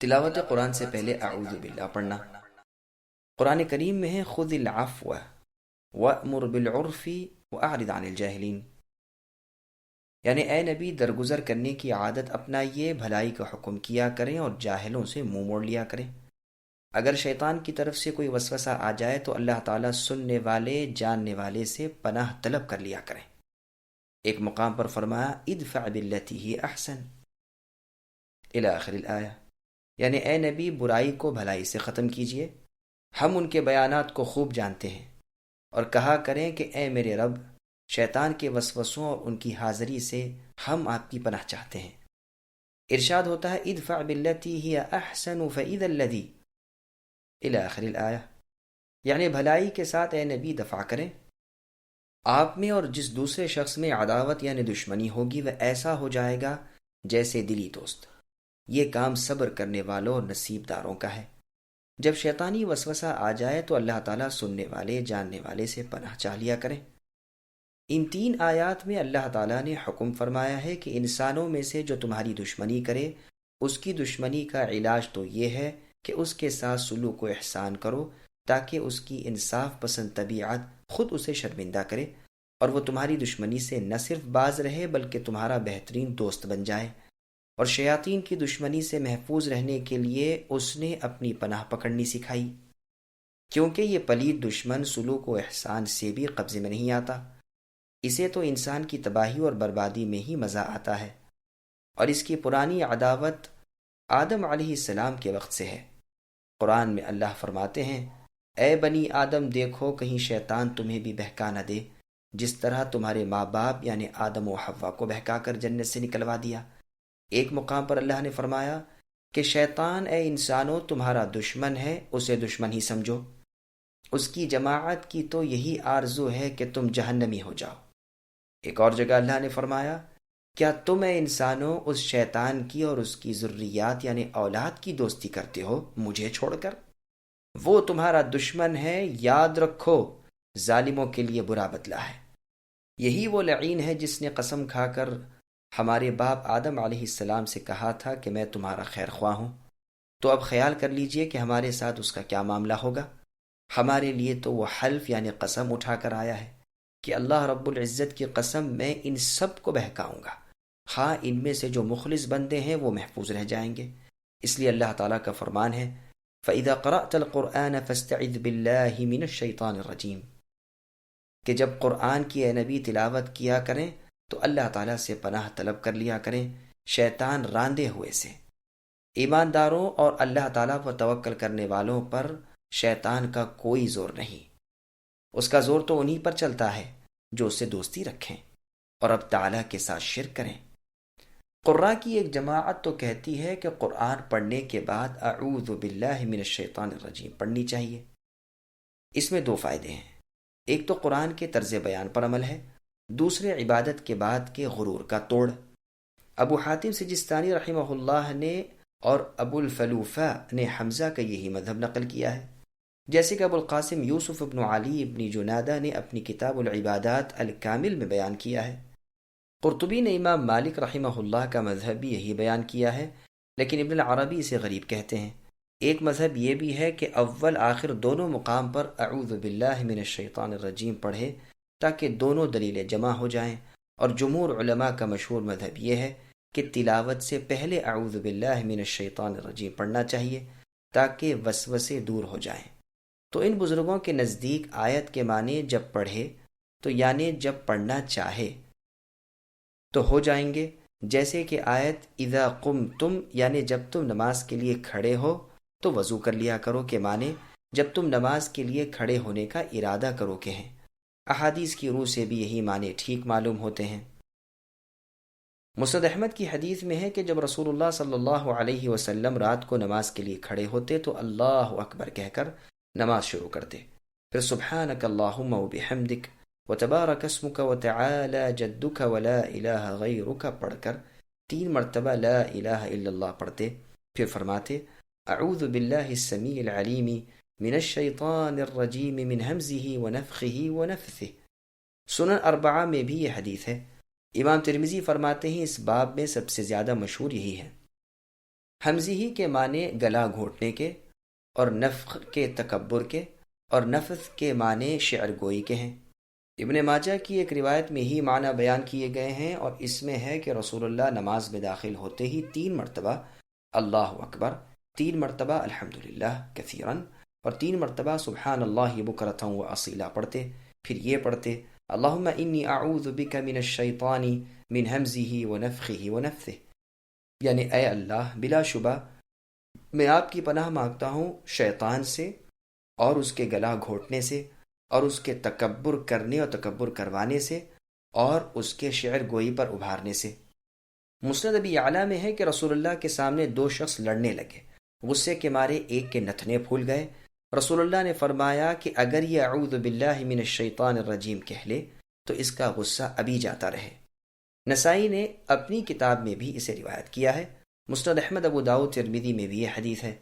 تلاوت قرآن سے پہلے اعوذ باللہ پڑھنا۔ قرآن کریم میں ہے خذ العفو وأمر بالعرف واعرض عن الجاہلین، یعنی اے نبی درگزر کرنے کی عادت اپنائیے، بھلائی کا حکم کیا کریں اور جاہلوں سے منہ موڑ لیا کریں۔ اگر شیطان کی طرف سے کوئی وسوسہ آ جائے تو اللہ تعالیٰ سننے والے جاننے والے سے پناہ طلب کر لیا کریں۔ ایک مقام پر فرمایا ادفع باللتی ہی احسن الی آخر الآیہ، یعنی اے نبی برائی کو بھلائی سے ختم کیجیے۔ ہم ان کے بیانات کو خوب جانتے ہیں، اور کہا کریں کہ اے میرے رب، شیطان کے وسوسوں اور ان کی حاضری سے ہم آپ کی پناہ چاہتے ہیں۔ ارشاد ہوتا ہے ادفع باللتی ہی احسن فاذا الذی الی آخر الآیہ، یعنی بھلائی کے ساتھ اے نبی دفع کریں۔ آپ میں اور جس دوسرے شخص میں عداوت یعنی دشمنی ہوگی وہ ایسا ہو جائے گا جیسے دلی دوست۔ یہ کام صبر کرنے والوں اور نصیب داروں کا ہے۔ جب شیطانی وسوسہ آ جائے تو اللہ تعالیٰ سننے والے جاننے والے سے پناہ چاہ لیا کریں۔ ان 3 آیات میں اللہ تعالیٰ نے حکم فرمایا ہے کہ انسانوں میں سے جو تمہاری دشمنی کرے اس کی دشمنی کا علاج تو یہ ہے کہ اس کے ساتھ سلوک و احسان کرو، تاکہ اس کی انصاف پسند طبیعت خود اسے شرمندہ کرے اور وہ تمہاری دشمنی سے نہ صرف باز رہے بلکہ تمہارا بہترین دوست بن جائے۔ اور شیاطین کی دشمنی سے محفوظ رہنے کے لیے اس نے اپنی پناہ پکڑنی سکھائی، کیونکہ یہ پلید دشمن سلوک و احسان سے بھی قبضے میں نہیں آتا۔ اسے تو انسان کی تباہی اور بربادی میں ہی مزہ آتا ہے، اور اس کی پرانی عداوت آدم علیہ السلام کے وقت سے ہے۔ قرآن میں اللہ فرماتے ہیں اے بنی آدم دیکھو کہیں شیطان تمہیں بھی بہکا نہ دے، جس طرح تمہارے ماں باپ یعنی آدم و حوا کو بہکا کر جنت سے نکلوا دیا۔ ایک مقام پر اللہ نے فرمایا کہ شیطان اے انسانوں تمہارا دشمن ہے، اسے دشمن ہی سمجھو، اس کی جماعت کی تو یہی آرزو ہے کہ تم جہنمی ہو جاؤ۔ ایک اور جگہ اللہ نے فرمایا کیا تم اے انسانوں اس شیطان کی اور اس کی ذریات یعنی اولاد کی دوستی کرتے ہو مجھے چھوڑ کر؟ وہ تمہارا دشمن ہے، یاد رکھو ظالموں کے لیے برا بدلہ ہے۔ یہی وہ لعین ہے جس نے قسم کھا کر ہمارے باپ آدم علیہ السلام سے کہا تھا کہ میں تمہارا خیر خواہ ہوں۔ تو اب خیال کر لیجئے کہ ہمارے ساتھ اس کا کیا معاملہ ہوگا۔ ہمارے لیے تو وہ حلف یعنی قسم اٹھا کر آیا ہے کہ اللہ رب العزت کی قسم میں ان سب کو بہکاؤں گا، ہاں ان میں سے جو مخلص بندے ہیں وہ محفوظ رہ جائیں گے۔ اس لیے اللہ تعالیٰ کا فرمان ہے فَإِذَا قَرَأْتَ الْقُرْآنَ فَاسْتَعِذْ بِاللَّهِ مِنَ الشَّيْطَانِ الرَّجِيمِ، کہ جب قرآن کی اے نبی تلاوت کیا کریں تو اللہ تعالیٰ سے پناہ طلب کر لیا کریں شیطان راندے ہوئے سے۔ ایمانداروں اور اللہ تعالیٰ پر توکل کرنے والوں پر شیطان کا کوئی زور نہیں، اس کا زور تو انہی پر چلتا ہے جو اس سے دوستی رکھیں اور اب تعالیٰ کے ساتھ شرک کریں۔ قراء کی ایک جماعت تو کہتی ہے کہ قرآن پڑھنے کے بعد اعوذ باللہ من الشیطان الرجیم پڑھنی چاہیے۔ اس میں 2 فائدے ہیں، ایک تو قرآن کے طرز بیان پر عمل ہے، دوسرے عبادت کے بعد کے غرور کا توڑ۔ ابو حاتم سجستانی رحمہ اللہ نے اور ابو الفلوفہ نے حمزہ کا یہی مذہب نقل کیا ہے، جیسے کہ ابو القاسم یوسف ابن علی ابن جنادہ نے اپنی کتاب العبادات الکامل میں بیان کیا ہے۔ قرطبی نے امام مالک رحمہ اللہ کا مذہب بھی یہی بیان کیا ہے، لیکن ابن العربی اسے غریب کہتے ہیں۔ ایک مذہب یہ بھی ہے کہ اول آخر دونوں مقام پر اعوذ باللہ من الشیطان الرجیم پڑھے تاکہ دونوں دلیلیں جمع ہو جائیں، اور جمہور علماء کا مشہور مذہب یہ ہے کہ تلاوت سے پہلے اعوذ باللہ من الشیطان الرجیم پڑھنا چاہیے تاکہ وسوسے دور ہو جائیں۔ تو ان بزرگوں کے نزدیک آیت کے معنی جب پڑھے تو یعنی جب پڑھنا چاہے تو ہو جائیں گے، جیسے کہ آیت اذا قمتم یعنی جب تم نماز کے لیے کھڑے ہو تو وضو کر لیا کرو کے معنی جب تم نماز کے لیے کھڑے ہونے کا ارادہ کرو کے ہیں۔ احادیث کی روح سے بھی یہی معنی ٹھیک معلوم ہوتے ہیں۔ مسند احمد کی حدیث میں ہے کہ جب رسول اللہ صلی اللہ علیہ وسلم رات کو نماز کے لیے کھڑے ہوتے تو اللہ اکبر کہہ کر نماز شروع کرتے، پھر سبحانک اللہم وبحمدک وتبارک اسمک وتعالی جدک ولا الہ غیرک پڑھ کر 3 مرتبہ لا الہ الا اللہ پڑھتے، پھر فرماتے اعوذ باللہ السمیع العلیم من الشیطان الرجیم من ہمزہ ونفخہ ونفثہ۔ سنن 4 میں بھی یہ حدیث ہے۔ امام ترمذی فرماتے ہیں اس باب میں سب سے زیادہ مشہور یہی ہے۔ ہمزی کے معنی گلا گھونٹنے کے، اور نفخ کے تکبر کے، اور نفث کے معنی شعر گوئی کے ہیں۔ ابن ماجہ کی ایک روایت میں ہی معنی بیان کیے گئے ہیں، اور اس میں ہے کہ رسول اللہ نماز میں داخل ہوتے ہی 3 مرتبہ اللہ اکبر، 3 مرتبہ الحمدللہ کثیراً، اور 3 مرتبہ سبحان اللہ بکرۃ و اصیلا پڑھتے، پھر یہ پڑھتے اللہم انی اعوذ بک من الشیطان من ہمزہ ونفخہ ونفثہ، یعنی اے اللہ بلا شبہ میں آپ کی پناہ مانگتا ہوں شیطان سے، اور اس کے گلا گھونٹنے سے، اور اس کے تکبر کرنے اور تکبر کروانے سے، اور اس کے شعر گوئی پر ابھارنے سے۔ مسند ابی اعلیٰ میں ہے کہ رسول اللہ کے سامنے 2 شخص لڑنے لگے، غصے کے مارے ایک کے نتنے پھول گئے۔ رسول اللہ نے فرمایا کہ اگر یہ اعوذ باللہ من الشیطان الرجیم کہہ لے تو اس کا غصہ ابھی جاتا رہے۔ نسائی نے اپنی کتاب میں بھی اسے روایت کیا ہے، مسند احمد، ابو داؤد، ترمذی میں بھی یہ حدیث ہے۔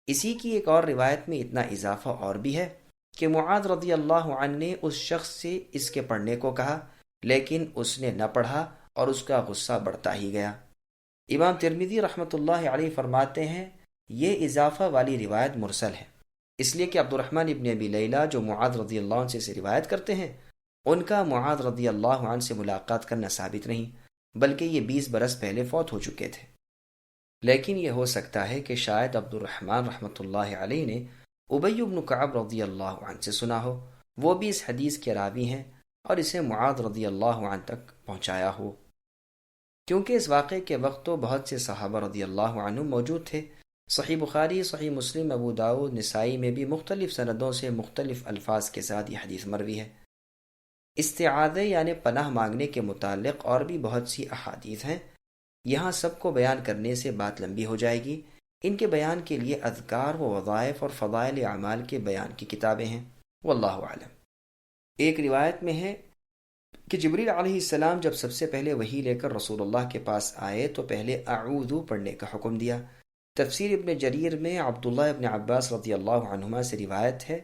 اسی کی ایک اور روایت میں اتنا اضافہ اور بھی ہے کہ معاذ رضی اللہ عنہ نے اس شخص سے اس کے پڑھنے کو کہا، لیکن اس نے نہ پڑھا اور اس کا غصہ بڑھتا ہی گیا۔ امام ترمذی رحمۃ اللہ علیہ فرماتے ہیں یہ اضافہ والی روایت مرسل ہے، اس لیے کہ عبد الرحمن ابن ابی لیلہ جو معاذ رضی اللہ عنہ سے روایت کرتے ہیں، ان کا معاذ رضی اللہ عنہ سے ملاقات کرنا ثابت نہیں، بلکہ یہ 20 برس پہلے فوت ہو چکے تھے۔ لیکن یہ ہو سکتا ہے کہ شاید عبد الرحمن رحمۃ اللہ علیہ نے ابی بن کعب رضی اللہ عنہ سے سنا ہو، وہ بھی اس حدیث کے راوی ہیں، اور اسے معاذ رضی اللہ عنہ تک پہنچایا ہو۔ کیونکہ اس واقعے کے وقت تو بہت سے صحابہ رضی اللہ عنہ موجود تھے، صحیح بخاری، صحیح مسلم، ابو داؤد، نسائی میں بھی مختلف سندوں سے مختلف الفاظ کے ساتھ یہ حدیث مروی ہے۔ استعاذہ یعنی پناہ مانگنے کے متعلق اور بھی بہت سی احادیث ہیں، یہاں سب کو بیان کرنے سے بات لمبی ہو جائے گی۔ ان کے بیان کے لیے اذکار و وظائف اور فضائل اعمال کے بیان کی کتابیں ہیں، واللہ اعلم۔ ایک روایت میں ہے کہ جبریل علیہ السلام جب سب سے پہلے وحی لے کر رسول اللہ کے پاس آئے تو پہلے اعوذ پڑھنے کا حکم دیا۔ تفسیر ابن جریر میں عبداللہ ابن عباس رضی اللہ عنہما سے روایت ہے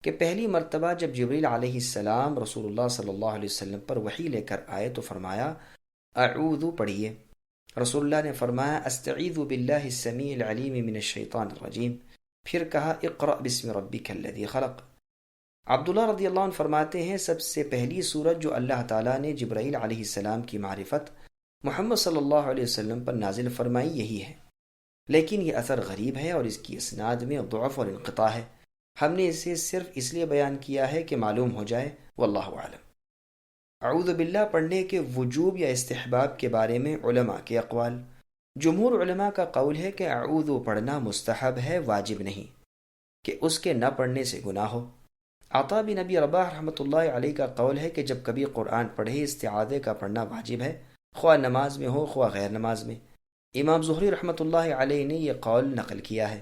کہ پہلی مرتبہ جب جبریل علیہ السلام رسول اللہ صلی اللہ علیہ وسلم پر وحی لے کر آئے تو فرمایا اعوذ پڑھیے۔ رسول اللہ نے فرمایا استعیذ باللہ السمیع العلیم من الشیطان الرجیم، پھر کہا اقرأ بسم ربک الذی خلق۔ عبداللہ رضی اللہ عنہ فرماتے ہیں سب سے پہلی سورت جو اللہ تعالیٰ نے جبرائیل علیہ السلام کی معرفت محمد صلی اللہ علیہ وسلم پر نازل فرمائی یہی ہے، لیکن یہ اثر غریب ہے اور اس کی اسناد میں ضعف اور انقطاع ہے۔ ہم نے اسے صرف اس لیے بیان کیا ہے کہ معلوم ہو جائے، واللہ اعلم۔ اعوذ باللہ پڑھنے کے وجوب یا استحباب کے بارے میں علماء کے اقوال۔ جمہور علماء کا قول ہے کہ اعوذ پڑھنا مستحب ہے، واجب نہیں، کہ اس کے نہ پڑھنے سے گناہ ہو۔ عطا بن ابی رباح رحمۃ اللہ علیہ کا قول ہے کہ جب کبھی قرآن پڑھے استعاذہ کا پڑھنا واجب ہے، خواہ نماز میں ہو خواہ غیر نماز میں۔ امام زہری رحمۃ اللہ علیہ نے یہ قول نقل کیا ہے۔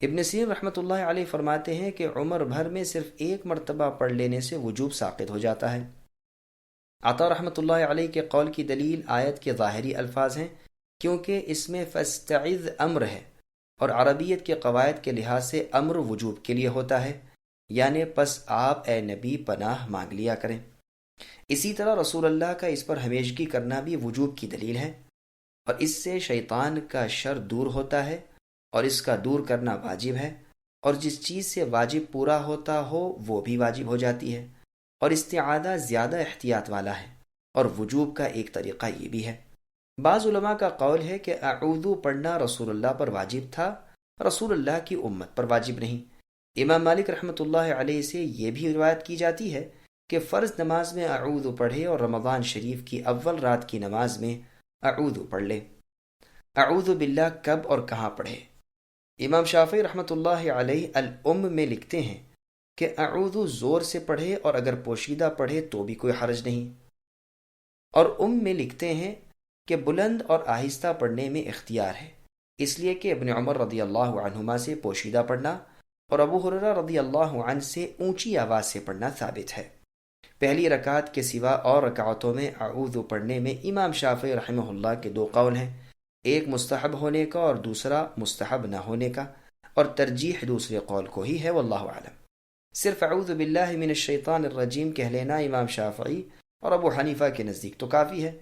ابن سیرین رحمۃ اللہ علیہ فرماتے ہیں کہ عمر بھر میں صرف 1 مرتبہ پڑھ لینے سے وجوب ساقط ہو جاتا ہے۔ عطا رحمۃ اللہ علیہ کے قول کی دلیل آیت کے ظاہری الفاظ ہیں، کیونکہ اس میں فاستعذ امر ہے، اور عربیت کے قواعد کے لحاظ سے امر وجوب کے لیے ہوتا ہے، یعنی پس آپ اے نبی پناہ مانگ لیا کریں۔ اسی طرح رسول اللہ کا اس پر ہمیشگی کرنا بھی وجوب کی دلیل ہے، اور اس سے شیطان کا شر دور ہوتا ہے، اور اس کا دور کرنا واجب ہے، اور جس چیز سے واجب پورا ہوتا ہو وہ بھی واجب ہو جاتی ہے، اور استعاذہ زیادہ احتیاط والا ہے، اور وجوب کا ایک طریقہ یہ بھی ہے۔ بعض علماء کا قول ہے کہ اعوذ پڑھنا رسول اللہ پر واجب تھا، رسول اللہ کی امت پر واجب نہیں۔ امام مالک رحمۃ اللہ علیہ سے یہ بھی روایت کی جاتی ہے کہ فرض نماز میں اعوذ پڑھے اور رمضان شریف کی اول رات کی نماز میں اعوذ پڑھ لے۔ اعوذ باللہ کب اور کہاں پڑھے؟ امام شافعی رحمۃ اللہ علیہ الام میں لکھتے ہیں کہ اعوذ زور سے پڑھے اور اگر پوشیدہ پڑھے تو بھی کوئی حرج نہیں، اور میں لکھتے ہیں کہ بلند اور آہستہ پڑھنے میں اختیار ہے، اس لیے کہ ابن عمر رضی اللہ عنہما سے پوشیدہ پڑھنا اور ابو ہریرہ رضی اللہ عنہ سے اونچی آواز سے پڑھنا ثابت ہے۔ پہلی رکعت کے سوا اور رکعتوں میں اعوذ پڑھنے میں امام شافعی رحمہ اللہ کے 2 قول ہیں، ایک مستحب ہونے کا اور دوسرا مستحب نہ ہونے کا، اور ترجیح دوسرے قول کو ہی ہے، واللہ اعلم۔ صرف اعوذ باللہ من الشیطان الرجیم کہہ لینا امام شافعی اور ابو حنیفہ کے نزدیک تو کافی ہے،